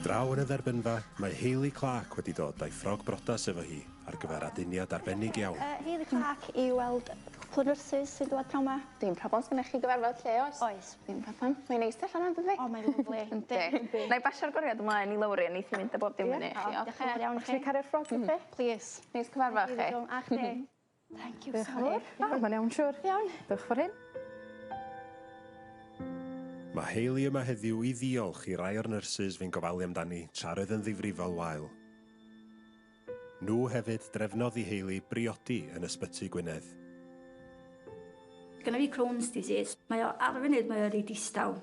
Draw yn y dderbynfa, mae Hayley Clarke wedi dod â'i ffrog brodas efo hi ar gyfer aduniad arbennig iawn. Hayley Clarke i weld cwpl o nyrsys sy'n dod tro 'ma. Dim problem sgynnych chi gyfarfod lle oes? Oes. Dim problem. Mae'n neis allan am dydi? O, mae'n lyfli. Yndi. Na i basio'r goriad ymlaen i lawr i a neith i mynd a bob dim fyny i chi. Diolch yn fawr iawn i chi. Chi'n caru'r ffrog i chi? Please. Neis cyfarfod chi. A chdi. Thank you so much. Mae'n iawn siwr. Iawn. Dewch ffordd hyn. Mae Hayley yma heddiw i ddiolch i rai o'r nyrsys fi'n gofalu amdani tra roedd yn ddifrifol wael. Nhw hefyd drefnodd i Hayley briodi yn ysbyty Gwynedd. Gynna fi Crohn's disease. Mae o ar y funud mae o rei distaw.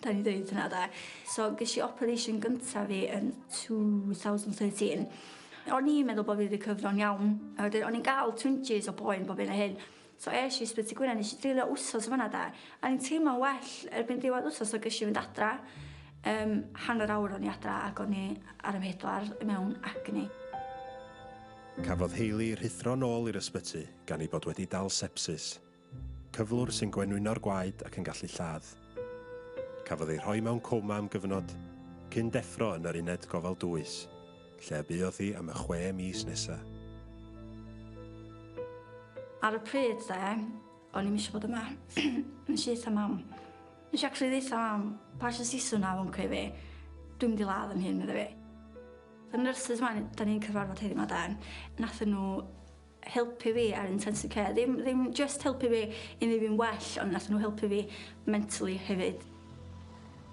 Da ni dweud hynna da. So ges i operation gyntaf fi yn 2013. O'n i'n meddwl bod fi wedi cyfro'n iawn. A wedyn o'n i'n gael twinges o boen bob un o hyn. So es i ysbyty Gwynedd, nes i dreulio wsos o fanna da. A ni'n teimlo'n well erbyn diwedd wsos o ges i fynd adra. Hanner awr o'n i adra ac o'n i ar y medwar mewn agni. Cafodd Hayley rhuthro nôl i'r ysbyty gan ei bod wedi dal sepsis. Cyflwr sy'n gwenwyno'r gwaed ac yn gallu lladd. Cafodd ei rhoi mewn coma am gyfnod, cyn deffro yn yr uned gofal dwys, lle buodd hi am y 6 mis nesaf. Ar y pryd, o'n i'n eisiau bod yma. Nes i eitha mam. Nes i actually ddeitha mam, pa eisiau siswn na fo'n creu fi, dwi'n mynd i ladd yn hyn iddo fi. Y nyrsys yma, da ni'n cyfarfod heddiw yma dan, nathon nhw helpu fi ar intensive care. Ddim just helpu fi i ni fi'n well, ond nathon nhw helpu fi mentally hefyd.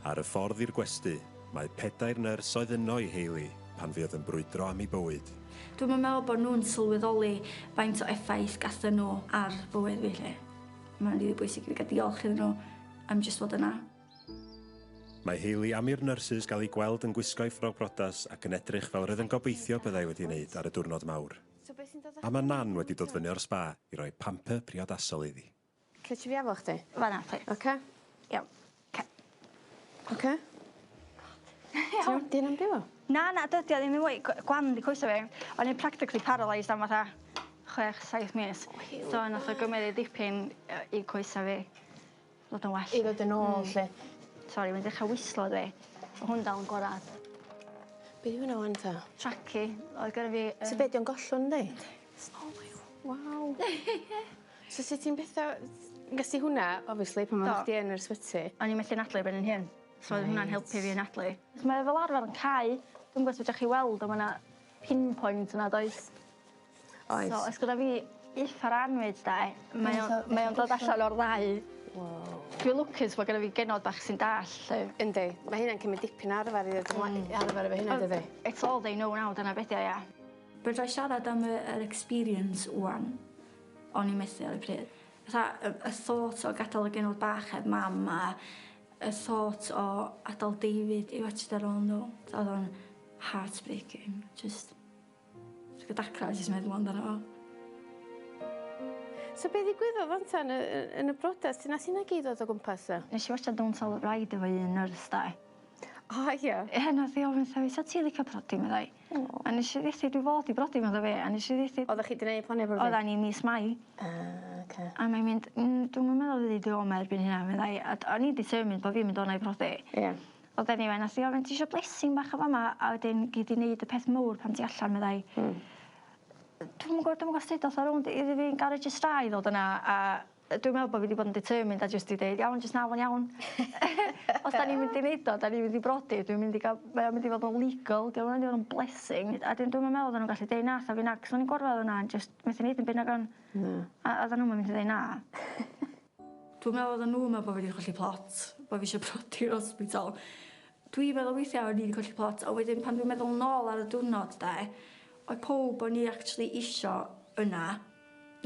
Ar y ffordd i'r gwesty, mae 4 nyrs oedd yno i Hayley pan fi oedd yn brwydro am ei bywyd. Dwi'n meddwl bod nhw'n sylweddoli faint o effaith gathen nhw ar bywyd fi lle. Mae'n rili bwysig i fi gael diolch iddyn nhw am jyst fod yna. Mae Hayley am i'r nyrsys gael ei gweld yn gwisgo'i ffrog brodas ac yn edrych fel roedd yn gobeithio byddai wedi wneud ar y diwrnod mawr. A mae Nan wedi dod fyny o'r spa i roi pamper priodasol iddi. Lle ti fi afo chdi? Fanna, please. Oce. Iawn. Oce. Di'n am byw? Na, dydy o ddim yn fwy. Gwan di coesa fi. O'n i'n practically paralysed am fatha 6-7 mis. So nath o gymryd dipyn i coesa fi. Ddod yn well. I ddod yn ôl, lle. Sori, mae'n dechrau wislo di. O hwn dal yn gorad. Be di hwnna wan ta? Traci. Oedd gyda fi... So be di o'n gollwng, di? Waw. So sut ti'n bethau... Gysdi hwnna, obviously, pan mae'n chdi yn yr ysbyty. O'n i'n methu nadlu ben yn hyn. So oedd hwnna'n helpu fi nadlu. Mae fel arfer yn cau. Dwi'n gwybod beth chi weld, ond mae'na pinpoint yna, does? Oes. So, os gyda fi uffar anwyd, da, mae o'n dod allan o'r ddau. Wow. Dwi'n lwcus bod gyda fi genod bach sy'n dall. Yndi. Mae hynna'n cymryd dipyn arfer i ddod arfer efo hynna, dydi? It's all they know now, dyna beth ia. Bydda i siarad am yr experience wwan, o'n i'n methu ar y pryd. Y thought o gadael y genod bach heb mam a y thought o adael David i watch ar ôl nhw. Oedd o'n heartbreaking. Just... Dwi'n gadacra jyst meddwl amdano fo. So be ddigwyddodd fantan yn y brodas? Dyna sy'n gyd oedd o gwmpas o? Nes i watcha Don't Tell the Bride efo un nyrs, da. O, ie? Ie, nath i ofyn fi, sa ti licio brodi, meddai? A nes i ddeithi, dwi fod i brodi, meddai fi. A nes i ddeithi... Oeddech chi di wneud plannu efo fi? Oedda ni mis Mai. Oce. A mae'n mynd, dwi'n meddwl fyddi di oma erbyn hynna, meddai. A o'n i'n determined bod fi'n mynd o'na i brodi. Ie. Oedd anyway, nath i ofyn, ti eisiau blessing bach o fama? A wedyn gyd i wneud y peth mwr pan ti allan, meddai. Dwi'n gwybod sut oedd ar rownd iddi fi'n garej y straen ddod yna. A dwi'n meddwl bod fi wedi bod yn determined a jyst i dweud, iawn, jyst na fo'n iawn. Os da ni'n mynd i wneud o, da ni'n mynd i brodi, dwi'n mynd i gael, mae'n mynd i fod yn legal, dwi'n mynd i fod yn blessing. A dwi'n meddwl oedd nhw'n gallu deud na, sa fi na, cos o'n i'n gorfod hwnna, jyst methu wneud yn byn ag on. A oedden nhw'n mynd i dweud na. Dwi'n meddwl oedd nhw'n meddwl bod fi wedi colli plot, bod fi eisiau brodi'r hospital. Dwi'n meddwl weithiau o'n i wedi colli plot, a wedyn pan dwi'n meddwl nôl ar y diwrnod, oedd pob o'n i actually isio yna.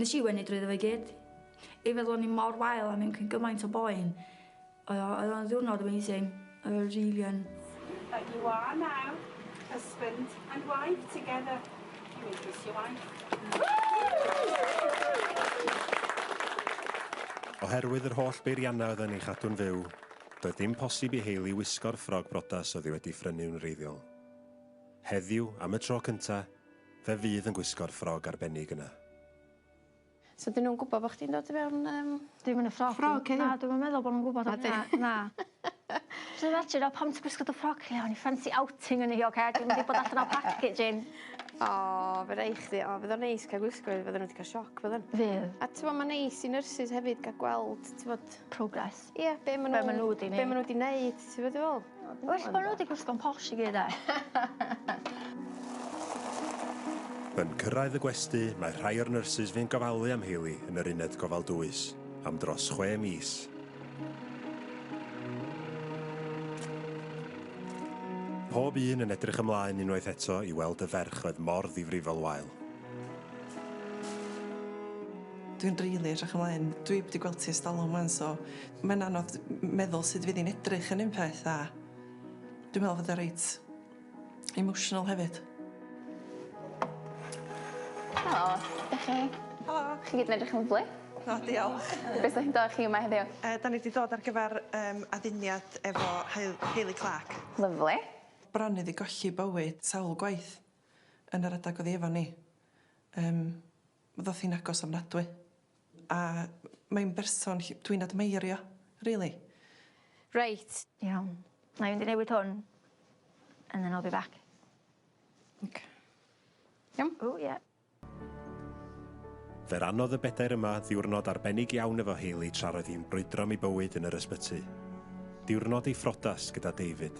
Nes i wenu drwy ddefo i gyd. I feddwl o'n i mor wael am yn gymaint o boen. Oedd o'n ddiwrnod amazing. Oedd o'n really yn... But you are now husband and wife together. You may kiss your wife. Oherwydd yr holl beirianna oedd yn ei chadw'n fyw, doedd dim posib i Hayley wisgo'r ffrog brodas oedd hi wedi ffrynu'n wreiddiol. Heddiw, am y tro cynta, fe fydd yn gwisgo'r ffrog arbennig yna. So dyn nhw'n gwybod bod chdi'n dod i fewn... Dwi'n mynd y ffrog. Ffrog, heddiw? Na, dwi'n meddwl bod nhw'n gwybod am hynna. Na. Just imagine, o pam ti'n gwisgo dy ffroc, o'n i fancy outing yn i, oce? Dwi'n mynd i bod allan o packaging. O, fe rei chdi. O, fydd o'n neis cael gwisgo, fydden nhw wedi cael sioc, fydden. Fydd. A ti'n bod, mae'n neis i nyrsys hefyd gael gweld, ti'n bod... Progress. Ie, be maen nhw wedi neud. Be maen nhw wedi neud, ti'n bod i fel? Well, bod nhw wedi gwisgo'n posh i gyd, e. Yn cyrraedd y gwesty, mae rhai o'r nyrsys fi'n gofalu am Hayley yn yr uned gofal dwys, am dros 6 mis. Pob un yn edrych ymlaen unwaith eto i weld y ferch oedd mor ddifrifol wael. Dwi'n rili edrych ymlaen. Dwi wedi gweld ti estalon man, so mae'n anodd meddwl sut fydd hi'n edrych yn un peth, a dwi'n meddwl fod e reit emotional hefyd. Helo, ydych chi? Helo. Chi gyd yn edrych yn lyflu? O, diolch. Beth ydych chi'n dod chi yma heddiw? Da ni wedi dod ar gyfer aduniad efo Hayley Clarke. Lyflu. Bron iddi golli bywyd sawl gwaith yn yr adag oddi efo ni. Ddoth hi'n agos ofnadwy. A mae'n berson dwi'n admeirio, really. Reit. Iawn. Na i fynd i newid hwn. And then I'll be back. Okay. Iawn? O, ie. Fe ranodd y bedair yma ddiwrnod arbennig iawn efo Hayley tra roedd hi'n brwydro am ei bywyd yn yr ysbyty. Diwrnod ei ffrodas gyda David.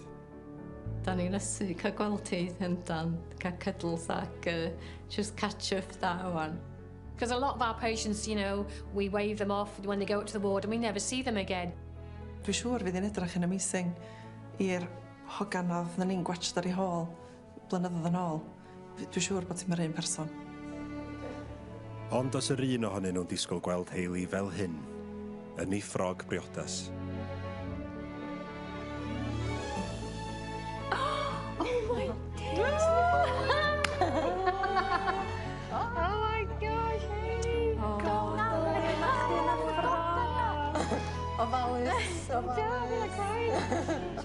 Da ni'n ysu cael gweld ti yndan, cael cuddles ac just catch up da wan. Because a lot of our patients, you know, we wave them off when they go up to the ward and we never see them again. Dwi'n siŵr fydd hi'n edrych yn amazing i'r hoganodd na ni'n gwatched ar ei hôl blynyddoedd yn ôl. Dwi'n siŵr bod ti'n yr un person. Ond os yr un ohonyn nhw'n disgwyl gweld Hayley fel hyn, yn ei ffrog briodas.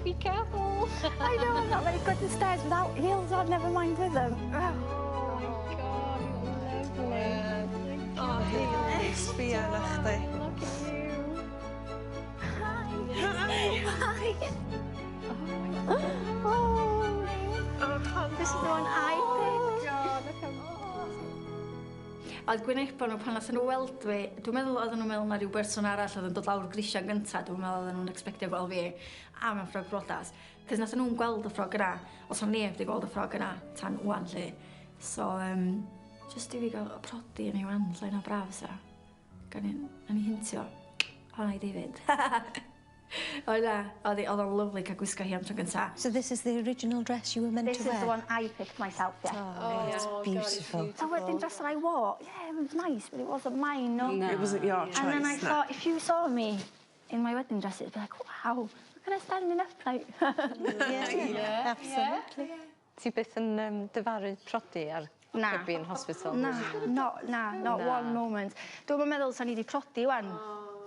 Be careful. I know I'm not very good at stairs without heels on, never mind with them. Oh my God, lovely. Oh, Hayley, sbia na chdi. Look at you. Hi. Oh, this is the one I picked. God, look how... A gwynebon nhw pan nathon nhw weld fi, dwi'n meddwl oedden nhw'n meddwl na rhyw berson arall oedd yn dod lawr grisiau gyntaf, dwi'n meddwl oedden nhw'n expectio gweld fi a mewn ffrog brodas. Cys nathon nhw'n gweld y ffrog yna, os o'n neb wedi gweld y ffrog yna tan wan lle. So, just i fi gael y prodi yn ei wan lle na braf sa. Gan i hintio, honna i David. Oedd o'n lyflu cael gwisgo hi am tro gyntaf. So this is the original dress you were meant This to wear? is the one I picked myself, yeah. Oh, it's beautiful. So the dress that I wore, yeah, it was nice, but it wasn't mine, no. It wasn't your choice, And then I no. thought, if you saw me in my wedding dress, it'd be like, wow, look at her standing upright. Yeah, absolutely. Ti byth yn dyfaru prodi ar cybi yn hospital? Not one moment. Dwi'n meddwl sa'n i wedi prodi wan.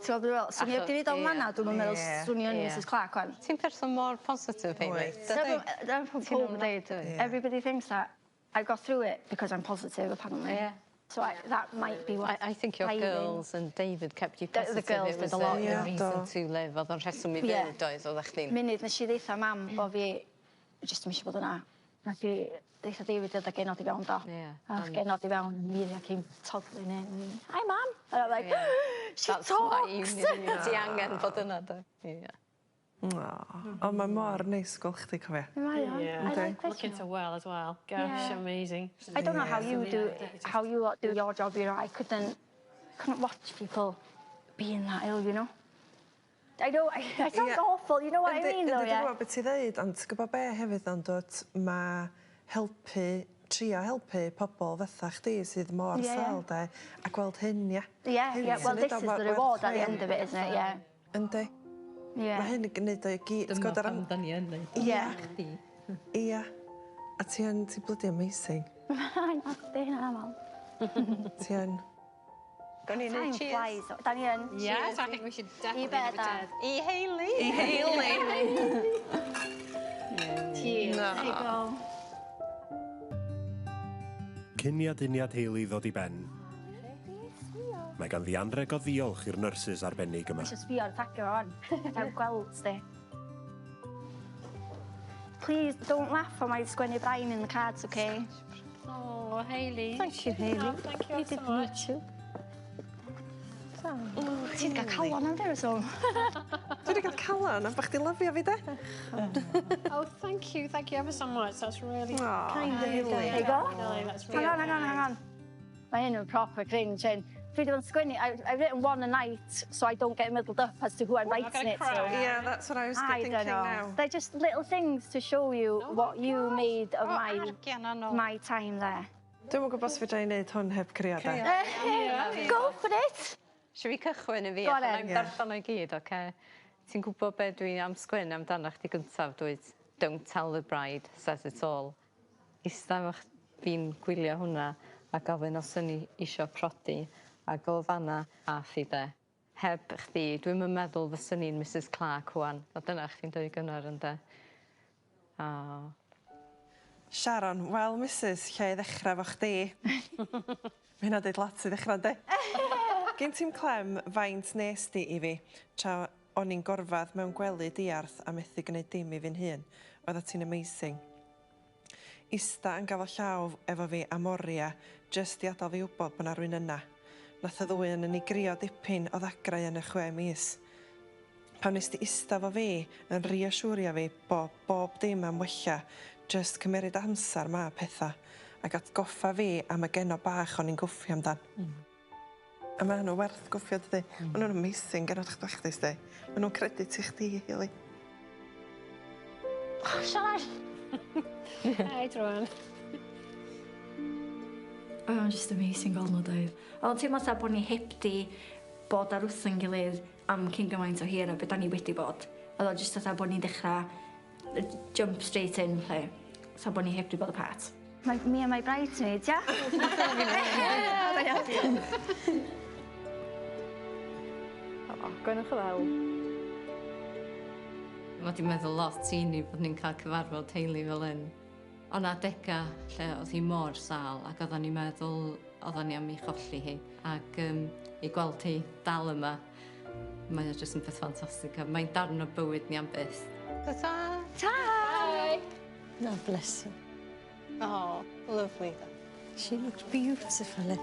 Ti'n gwybod beth dwi'n swnio wedi wneud o'n manna, dwi'n meddwl swnio yn Mrs Clarke wan. Ti'n person mor positif, Hayley? Dyna pob yn deud. Everybody thinks that I got through it because I'm positive, apparently. Yeah. So that might be what... I think your girls and David kept you The positive. girls did a lot, It was a reason to live. Oedd o'n rheswm i fyd oedd oeddech chdi'n... Munud nes i ddeitha mam bo fi jyst ddim eisiau bod yna. Nath i ddeitha David oedd y genod i fewn do. A genod i fewn, Miri ac i'n toddling in. Hi, Mam. And I'm like, she That's why talks. Ti angen bod yna, do. O, mae mor neis gweld chdi, cofio. I like this. Looking so well as well. Gosh, amazing. I don't know how you do your job, you know. I couldn't watch people being that ill, you know. I know, I sound awful, you know what I mean, though, yeah? Dwi'n gwybod beth i ddeud, ond gwybod be hefyd ond dod, mae trio helpu pobl fatha chdi sydd mor sal, de, a gweld hyn, ia. Yeah, well, this is the reward at the end of it, isn't it, yeah. Yndi. Mae hyn yn gwneud o'i gyd. Dyma pam da ni yn neud. Ie. Ia. A ti'n bloody amazing. Mae'n hoffi hynna'n amal. Ti'n... Time flies. Da ni yn. Yes, I think we should definitely I bet pretend. I Hayley. I Hayley. Cheers. There you go. Cyn i aduniad Hayley ddod i ben, mae gan ddianreg o ddiolch i'r nyrsys arbennig yma. Just fi o'r tagio on. Dwi'n gweld, sti. Please don't laugh when I sgwennu brain in the cards, okay? Oh, Hayley. Thank you, Hayley. Oh, thank you You so didn't need much. to. Ti 'di gael calon am there, so. Dwi wedi cael calon am bod chdi'n lyfio fi, de? Oh, thank you ever so much. That's really Kind There you Hayley, go. that's really Hang on. Mae hyn yn proper cringe, hyn. Fi wedi bod yn sgwennu, I've written one a night, so I don't get muddled up as to who I'm writing it to. Yeah, that's what I was I thinking don't know. now. They're just little things to show you what you made of my time there. Dwi'n gwybod os fydra i wneud hwn heb criadau. Go for it! Siw fi cychwyn i fi, Go a on then. dyna'n darllen o'i gyd, oce? Ti'n gwybod be dwi'n am sgwyn amdano chdi gyntaf, dweud, don't tell the bride, says it all. Ista efo fi'n gwylio hwnna a gofyn os yn i isio prodi a go fanna a thi de. Heb chdi, dwi'n meddwl fyswn i'n Mrs Clarke wan. A dyna chdi'n dweud gynnar ynde. Sharon, wel, Mrs, lle i ddechrau fo chdi. Mae hynna dweud lot i ddechrau, de? Gen ti'n clem faint nes di i fi, tra o'n i'n gorfad mewn gwely diarth a methu gwneud dim i fi'n hun. Oedda ti'n amazing. Ista yn gafel llaw efo fi a moria, just i adael fi wybod bod na rwy'n yna. Nath y ddwy yn unigryw dipyn o ddagrau yn y 6 mis. Pan nes di ista fo fi yn reassurio fi bob dim am wella, just cymeryd amser ma petha, ac atgoffa fi am y geno bach o'n i'n gwffio amdan. A ma' nhw werth gwffio, dydi? Ma' nhw'n amazing gen o'ch chdi, sti. Ma' nhw'n credit i chdi, Hayley. Sian! Hi, Dran. O'n just amazing gol nhw dweud. Ond teimlo sa bod ni heb di bod ar wrth yn gilydd am cyn gymaint o hir a beth da ni wedi bod. Oedd o just sa bod ni'n dechrau jump straight in, lle. Sa bod ni heb di bod apart. Me and my bridesmaids, yeah? Gwenwch y fel. Mae di meddwl lot i ni bod ni'n cael cyfarfod Hayley fel hyn. O'n adega lle oedd hi mor sal ac oedden ni'n meddwl oedden ni am ei cholli hi. Ac i gweld hi dal yma, mae'n jyst yn peth ffantastig. Mae'n darn o bywyd ni am byth. Ta-ta! Ta! No, bless her. Oh, lovely. She looked beautiful.